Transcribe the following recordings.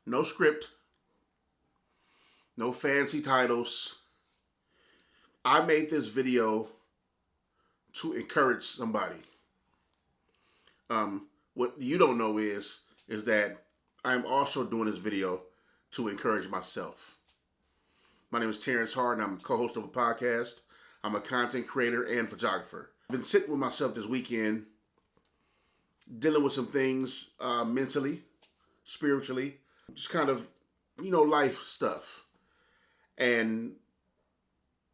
No script, no fancy titles. I made this video to encourage somebody. What you don't know is that I'm also doing this video to encourage myself. My name is Terrence Hart, and I'm co-host of a podcast. I'm a content creator and photographer. I've been sitting with myself this weekend, dealing with some things mentally, spiritually, just kind of, life stuff. And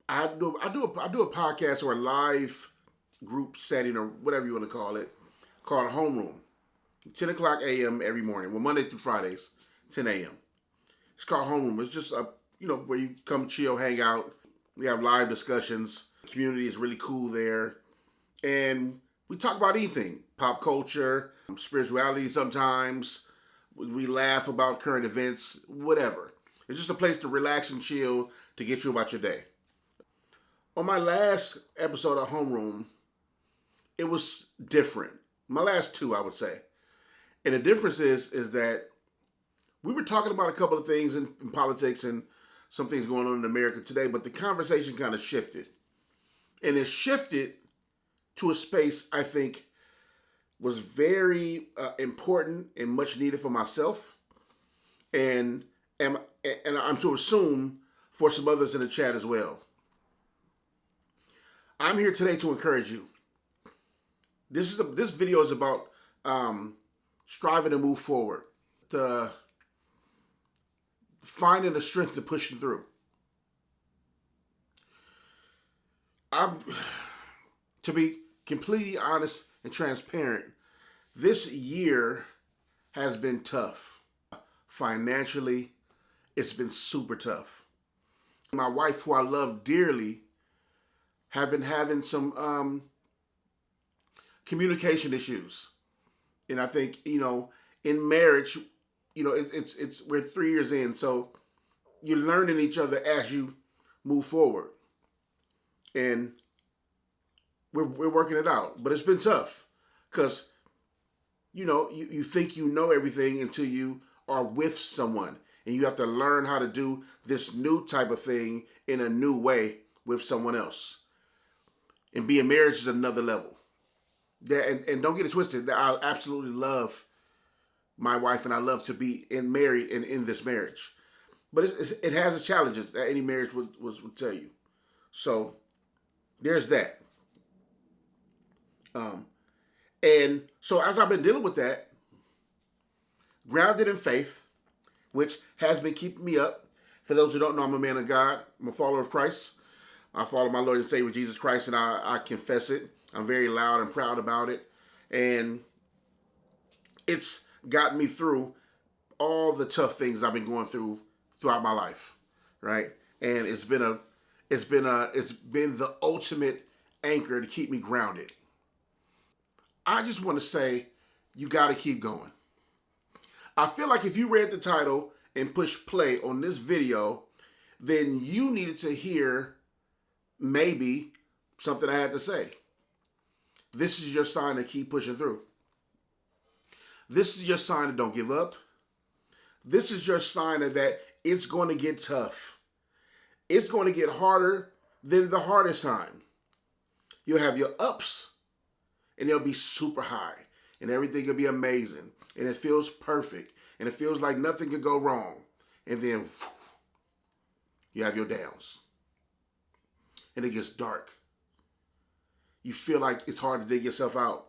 I do a podcast or a live group setting or whatever you want to call it, called Homeroom. 10 o'clock a.m. every morning. Well, Monday through Fridays, 10 a.m. It's called Homeroom. It's just where you come chill, hang out. We have live discussions. The community is really cool there. And we talk about anything. Pop culture, spirituality sometimes. We laugh about current events, whatever. It's just a place to relax and chill to get you about your day. On my last episode of Homeroom, it was different. My last two, I would say. And the difference is that we were talking about a couple of things in politics and some things going on in America today, but the conversation kind of shifted. And it shifted to a space I think was very important and much needed for myself. And I'm to assume for some others in the chat as well. I'm here today to encourage you. This video is about striving to move forward, to finding the strength to push through. To be completely honest and transparent, this year has been tough. Financially, it's been super tough. My wife, who I love dearly, have been having some communication issues. And I think, in marriage, it's we're 3 years in, so you're learning each other as you move forward. And we're working it out. But it's been tough because, you think you know everything until you are with someone. And you have to learn how to do this new type of thing in a new way with someone else. And being married is another level. And don't get it twisted. I absolutely love my wife, and I love to be married and in this marriage. But it has its challenges that any marriage would tell you. So there's that. And so as I've been dealing with that, grounded in faith, which has been keeping me up. For those who don't know, I'm a man of God. I'm a follower of Christ. I follow my Lord and Savior Jesus Christ, and I confess it. I'm very loud and proud about it. And it's gotten me through all the tough things I've been going through throughout my life, right? And it's been the ultimate anchor to keep me grounded. I just want to say, you got to keep going. I feel like if you read the title and push play on this video, then you needed to hear maybe something I had to say. This is your sign to keep pushing through. This is your sign to don't give up. This is your sign that it's going to get tough. It's going to get harder than the hardest time. You'll have your ups, and they'll be super high, and everything will be amazing, and it feels perfect, and it feels like nothing could go wrong. And then you have your downs, and it gets dark. You feel like it's hard to dig yourself out.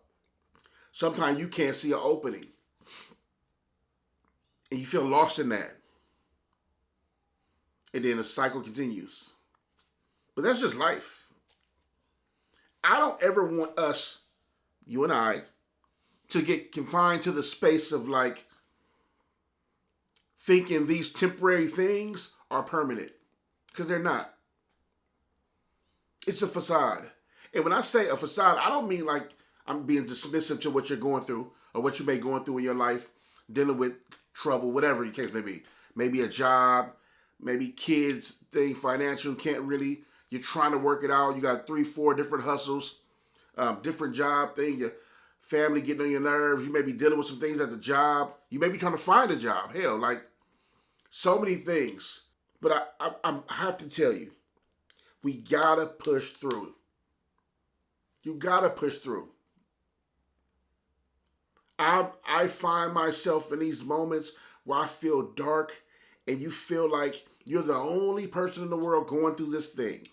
Sometimes you can't see an opening, and you feel lost in that. And then the cycle continues. But that's just life. I don't ever want us, you and I, to get confined to the space of thinking these temporary things are permanent. Because they're not. It's a facade. And when I say a facade, I don't mean like I'm being dismissive to what you're going through or what you may be going through in your life, dealing with trouble, whatever the case may be. Maybe a job, maybe kids thing, financial, you're trying to work it out. You got 3-4 different hustles, different job thing, your family getting on your nerves. You may be dealing with some things at the job. You may be trying to find a job. Hell, like So many things. But I have to tell you, we gotta push through. You gotta push through. I find myself in these moments where I feel dark and you feel like you're the only person in the world going through this thing.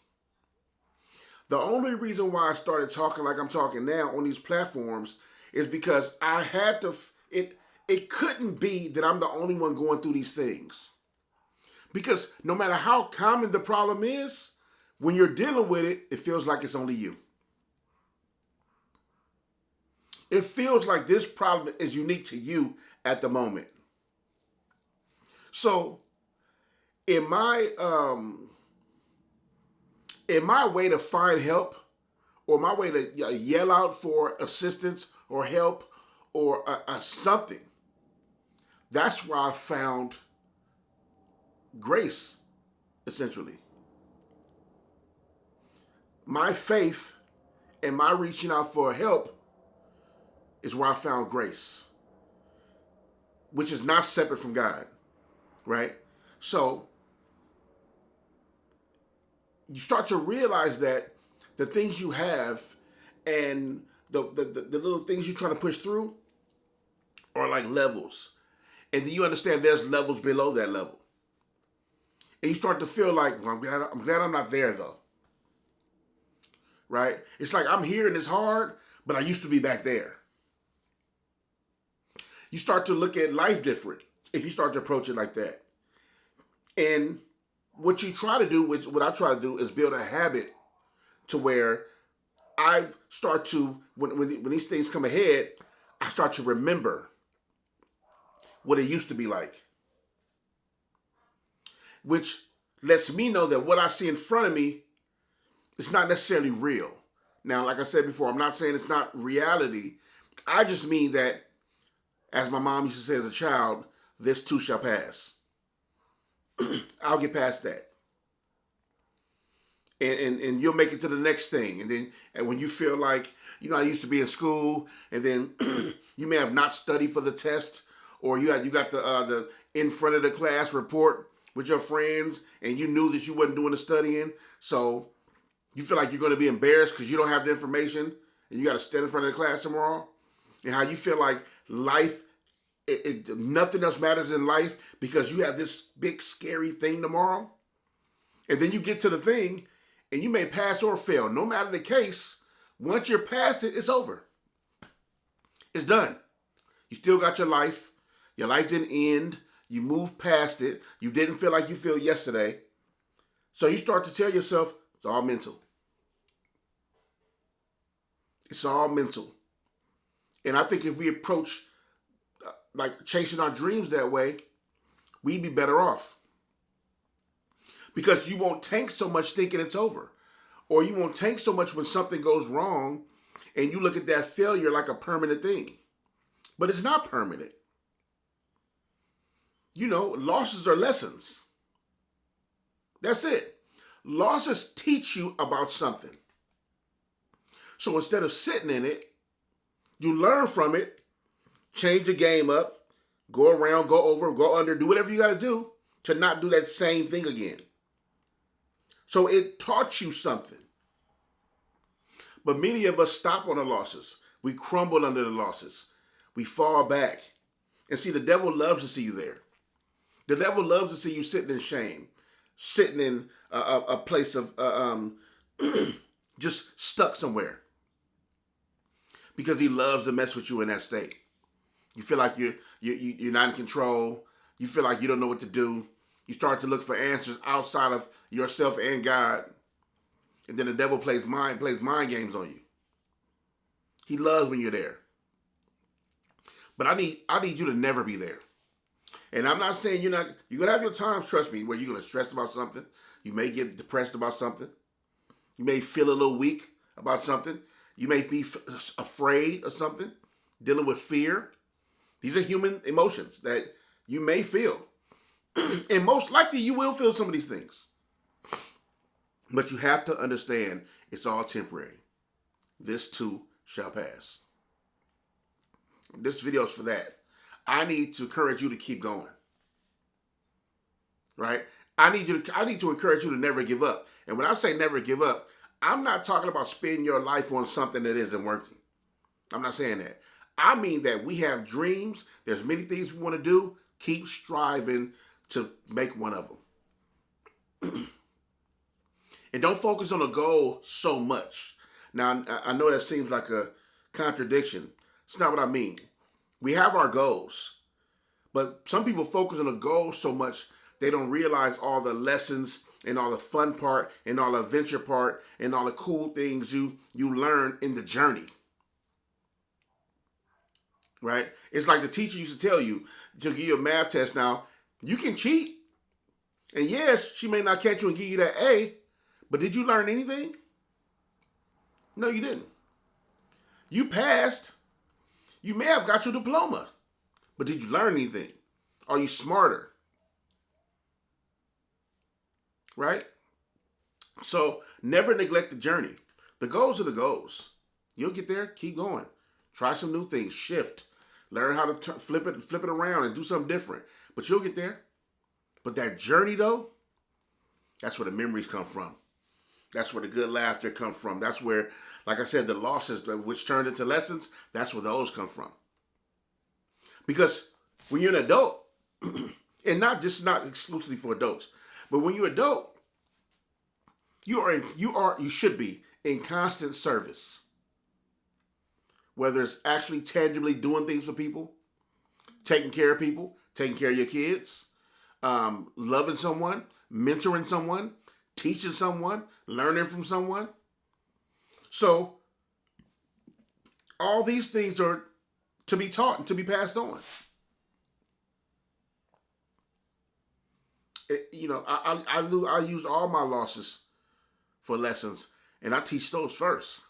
The only reason why I started talking like I'm talking now on these platforms is because I had to, it couldn't be that I'm the only one going through these things. Because no matter how common the problem is, when you're dealing with it, it feels like it's only you. It feels like this problem is unique to you at the moment. So, in my way to find help, or my way to yell out for assistance or help or something, that's where I found grace, essentially. My faith and my reaching out for help is where I found grace, which is not separate from God, right? So you start to realize that the things you have and the little things you're trying to push through are like levels. And then you understand there's levels below that level. And you start to feel like, well, I'm glad I'm not there though. Right? It's like I'm here and it's hard, but I used to be back there. You start to look at life different if you start to approach it like that. And what you try to do, which what I try to do, is build a habit to where I start to, when these things come ahead, I start to remember what it used to be like. Which lets me know that what I see in front of me is not necessarily real. Now, like I said before, I'm not saying it's not reality. I just mean that, as my mom used to say as a child, this too shall pass. I'll get past that. And you'll make it to the next thing. And when you feel like, I used to be in school, and then you may have not studied for the test, or you got the in front of the class report with your friends, and you knew that you wasn't doing the studying, so you feel like you're going to be embarrassed because you don't have the information, and you got to stand in front of the class tomorrow, and how you feel like life, nothing else matters in life because you have this big scary thing tomorrow, and then you get to the thing, and you may pass or fail. No matter the case, once you're past it, it's over. It's done. You still got your life. Your life didn't end. You moved past it. You didn't feel like you felt yesterday. So you start to tell yourself, it's all mental. It's all mental. And I think if we approach like chasing our dreams that way, we'd be better off. Because you won't tank so much thinking it's over. Or you won't tank so much when something goes wrong and you look at that failure like a permanent thing. But it's not permanent. Losses are lessons. That's it. Losses teach you about something. So instead of sitting in it, you learn from it, change the game up, go around, go over, go under, do whatever you got to do to not do that same thing again. So it taught you something. But many of us stop on the losses. We crumble under the losses. We fall back. And see, the devil loves to see you there. The devil loves to see you sitting in shame, sitting in a place of just stuck somewhere. Because he loves to mess with you in that state. You feel like you're not in control. You feel like you don't know what to do. You start to look for answers outside of yourself and God. And then the devil plays mind games on you. He loves when you're there. But I need you to never be there. And I'm not saying you're going to have your times, trust me, where you're going to stress about something. You may get depressed about something. You may feel a little weak about something. You may be afraid of something, dealing with fear. These are human emotions that you may feel. And most likely you will feel some of these things. But you have to understand it's all temporary. This too shall pass. This video is for that. I need to encourage you to keep going. right? I need to encourage you to never give up. And when I say never give up, I'm not talking about spending your life on something that isn't working. I'm not saying that. I mean that we have dreams. There's many things we want to do. Keep striving to make one of them. And don't focus on a goal so much. Now, I know that seems like a contradiction. It's not what I mean. We have our goals. But some people focus on the goal so much they don't realize all the lessons and all the fun part and all the adventure part and all the cool things you learn in the journey. Right? It's like the teacher used to tell you to give you a math test. Now, you can cheat. And yes, she may not catch you and give you that A, but did you learn anything? No, you didn't. You passed. You may have got your diploma, but did you learn anything? Are you smarter? Right? So never neglect the journey. The goals are the goals. You'll get there. Keep going. Try some new things. Shift. Learn how to flip it around and do something different. But you'll get there. But that journey, though, that's where the memories come from. That's where the good laughter comes from. That's where, like I said, the losses, which turned into lessons, that's where those come from. Because when you're an adult, and not exclusively for adults, but when you're an adult, you should be in constant service. Whether it's actually tangibly doing things for people, taking care of people, taking care of your kids, loving someone, mentoring someone, teaching someone, learning from someone. So all these things are to be taught and to be passed on. I use all my losses for lessons, and I teach those first.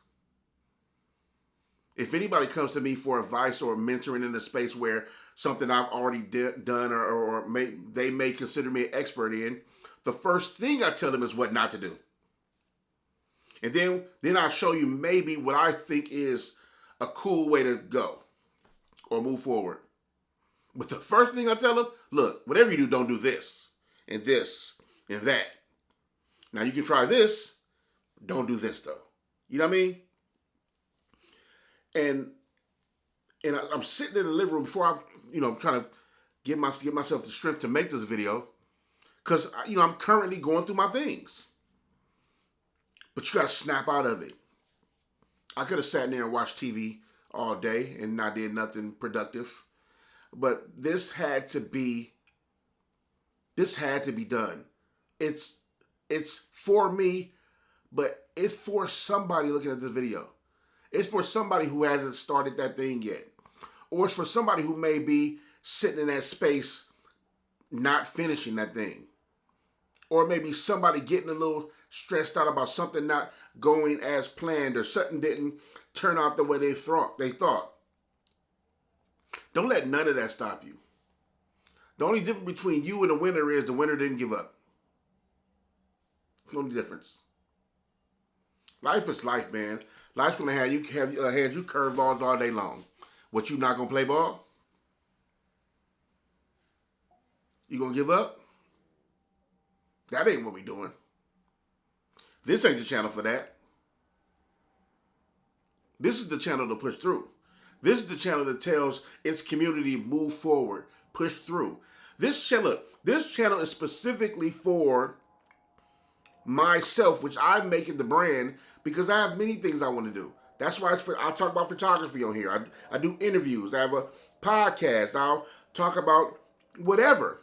If anybody comes to me for advice or mentoring in a space where something I've already done or they may consider me an expert in, the first thing I tell them is what not to do. And then I'll show you maybe what I think is a cool way to go or move forward. But the first thing I tell them, look, whatever you do, don't do this and this and that. Now you can try this, don't do this though. You know what I mean? And I'm sitting in the living room before I'm trying to give myself the strength to make this video, because I'm currently going through my things. But you got to snap out of it. I could have sat there and watched TV all day and not did nothing productive, but this had to be done. It's for me, but it's for somebody looking at this video. It's for somebody who hasn't started that thing yet. Or it's for somebody who may be sitting in that space not finishing that thing. Or maybe somebody getting a little stressed out about something not going as planned or something didn't turn out the way they thought. Don't let none of that stop you. The only difference between you and the winner is the winner didn't give up. The only difference. Life is life, man. Life's going to hand you curveballs all day long. What, you not going to play ball? You going to give up? That ain't what we doing. This ain't the channel for that. This is the channel to push through. This is the channel that tells its community move forward, push through. This channel is specifically for myself, which I'm making the brand, because I have many things I want to do. That's why I'll talk about photography on here. I do interviews. I have a podcast. I'll talk about whatever.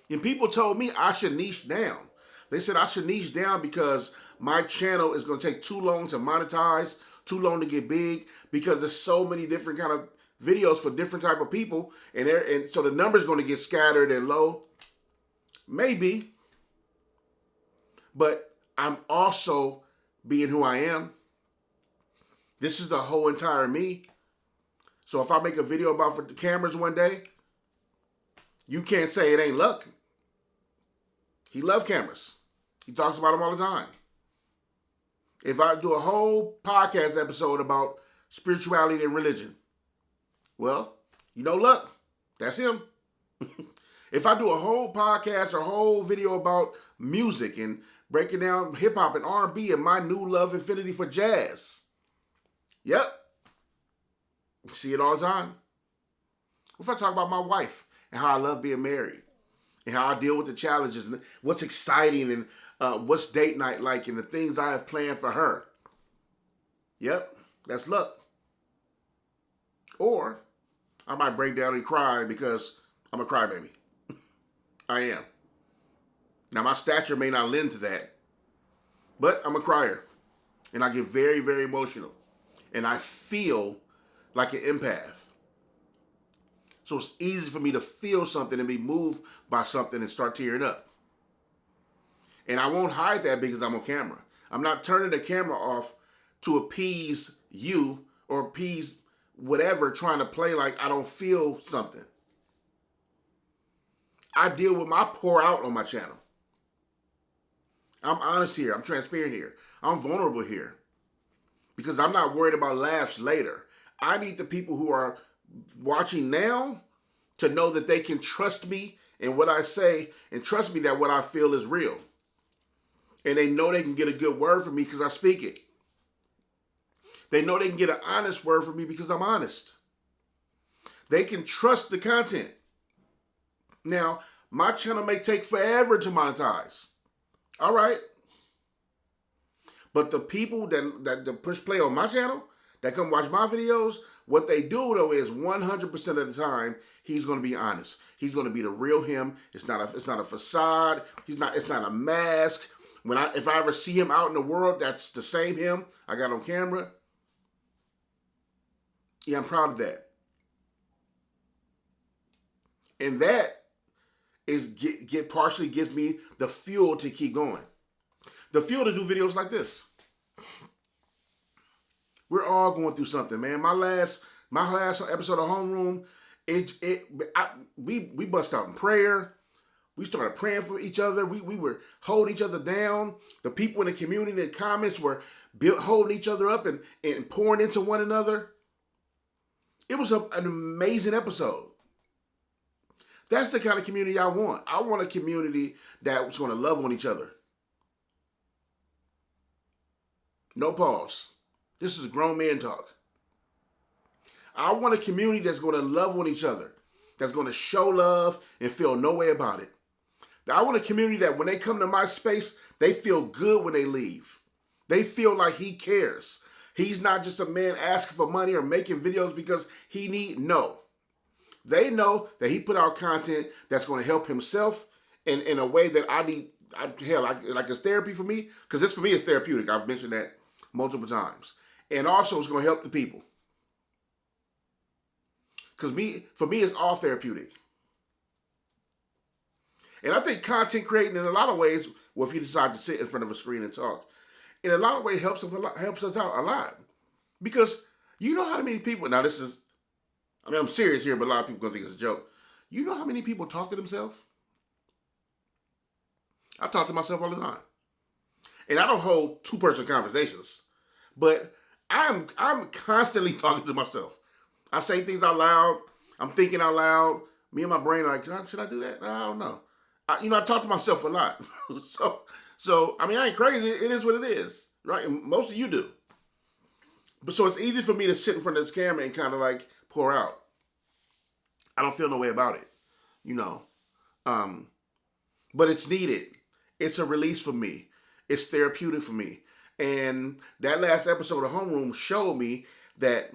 And people told me I should niche down. They said I should niche down because my channel is going to take too long to monetize, too long to get big, because there's so many different kind of videos for different type of people, and so the number's going to get scattered and low. Maybe. But I'm also being who I am. This is the whole entire me. So if I make a video about the cameras one day, you can't say it ain't luck. He loves cameras. He talks about them all the time. If I do a whole podcast episode about spirituality and religion, well, luck. That's him. If I do a whole podcast or a whole video about music and breaking down hip hop and R&B and my new love affinity for jazz, yep, see it all the time. If I talk about my wife and how I love being married and how I deal with the challenges and what's exciting and what's date night like and the things I have planned for her, yep, that's luck. Or I might break down and cry because I'm a crybaby. I am. Now, my stature may not lend to that, but I'm a crier. And I get very, very emotional. And I feel like an empath. So it's easy for me to feel something and be moved by something and start tearing up. And I won't hide that because I'm on camera. I'm not turning the camera off to appease you or appease whatever, trying to play like I don't feel something. I deal with my pour out on my channel. I'm honest here. I'm transparent here. I'm vulnerable here. Because I'm not worried about laughs later. I need the people who are watching now to know that they can trust me in what I say and trust me that what I feel is real. And they know they can get a good word from me because I speak it. They know they can get an honest word from me because I'm honest. They can trust the content. Now, my channel may take forever to monetize. All right. But the people that push play on my channel, that come watch my videos, what they do though is 100% of the time, he's going to be honest. He's going to be the real him. It's not a facade. It's not a mask. If I ever see him out in the world, that's the same him I got on camera. Yeah, I'm proud of that. And that is partially gives me the fuel to keep going. The fuel to do videos like this. We're all going through something, man. My last episode of Homeroom, we bust out in prayer. We started praying for each other. We were holding each other down. The people in the community, in the comments were holding each other up and pouring into one another. It was an amazing episode. That's the kind of community I want. I want a community that's going to love on each other. No pause. This is grown man talk. I want a community that's going to love on each other, that's going to show love and feel no way about it. I want a community that when they come to my space, they feel good when they leave. They feel like he cares. He's not just a man asking for money or making videos because no. They know that he put out content that's going to help himself in a way that I need. Like it's therapy for me, because this for me is therapeutic. I've mentioned that multiple times. And also it's going to help the people. Because for me, it's all therapeutic. And I think content creating in a lot of ways, well, if you decide to sit in front of a screen and talk, in a lot of ways helps us out a lot. Because you know how many people, now this is, I'm serious here, but a lot of people are going to think it's a joke. You know how many people talk to themselves? I talk to myself all the time. And I don't hold two-person conversations, but I'm constantly talking to myself. I say things out loud. I'm thinking out loud. Me and my brain are like, should I do that? I don't know. I talk to myself a lot. So I ain't crazy. It is what it is, right? And most of you do. But so it's easy for me to sit in front of this camera and kind of like pour out. I don't feel no way about it, But it's needed. It's a release for me. It's therapeutic for me. And that last episode of Homeroom showed me that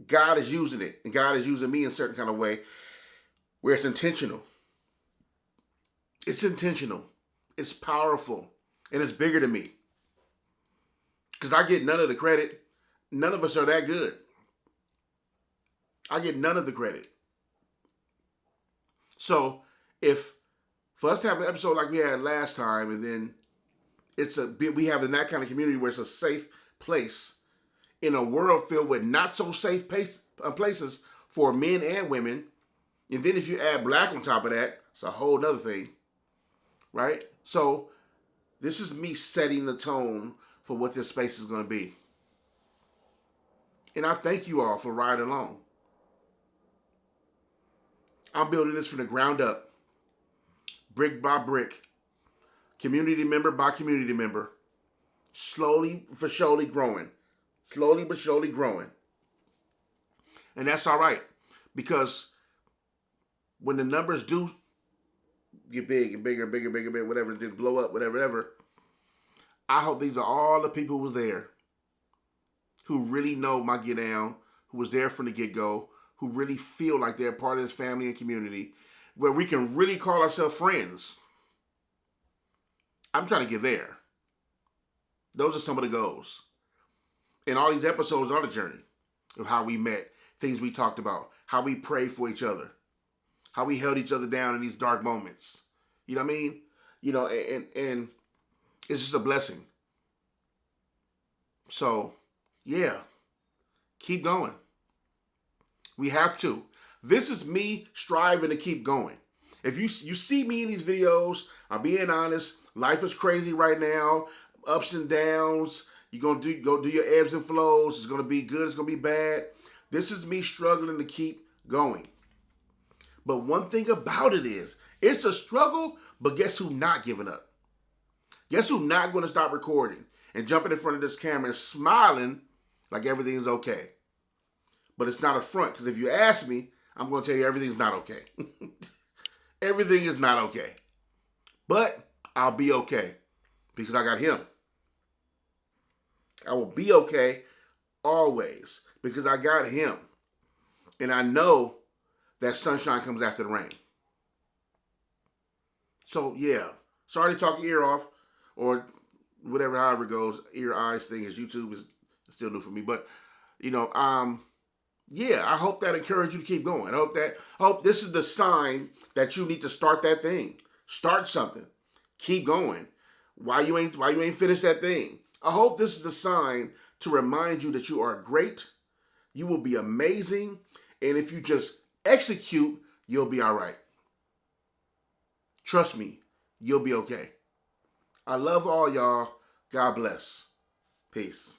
God is using it. And God is using me in a certain kind of way where it's intentional. It's intentional. It's powerful. And it's bigger than me. Because I get none of the credit. None of us are that good. I get none of the credit. So for us to have an episode like we had last time, and then we have in that kind of community where it's a safe place in a world filled with not so safe places for men and women, and then if you add black on top of that, it's a whole nother thing, right? So this is me setting the tone for what this space is going to be. And I thank you all for riding along. I'm building this from the ground up, brick by brick, community member by community member, slowly but surely growing. Slowly but surely growing. And that's all right, because when the numbers do get big and bigger and bigger, bigger, bigger, whatever, did blow up, whatever, I hope these are all the people who were there, who really know my get down, who was there from the get-go, who really feel like they're part of this family and community, where we can really call ourselves friends. I'm trying to get there. Those are some of the goals. And all these episodes are the journey of how we met, things we talked about, how we prayed for each other, how we held each other down in these dark moments. You know what I mean? You know, and it's just a blessing. So, yeah, keep going. We have to. This is me striving to keep going. If you see me in these videos, I'm being honest. Life is crazy right now. Ups and downs. You're going to go do your ebbs and flows. It's going to be good. It's going to be bad. This is me struggling to keep going. But one thing about it is, it's a struggle, but guess who's not giving up? Guess who's not going to stop recording and jumping in front of this camera and smiling like everything is okay? But it's not a front, because if you ask me, I'm going to tell you everything's not okay. Everything is not okay. But I'll be okay because I got him. I will be okay always because I got him. And I know that sunshine comes after the rain. So, yeah. Sorry to talk your ear off or whatever, however it goes. Ear, eyes thing is YouTube is still new for me. But, you know, yeah, I hope that encouraged you to keep going. I hope this is the sign that you need to start that thing. Start something. Keep going. Why you ain't finished that thing? I hope this is a sign to remind you that you are great. You will be amazing. And if you just execute, you'll be all right. Trust me, you'll be okay. I love all y'all. God bless. Peace.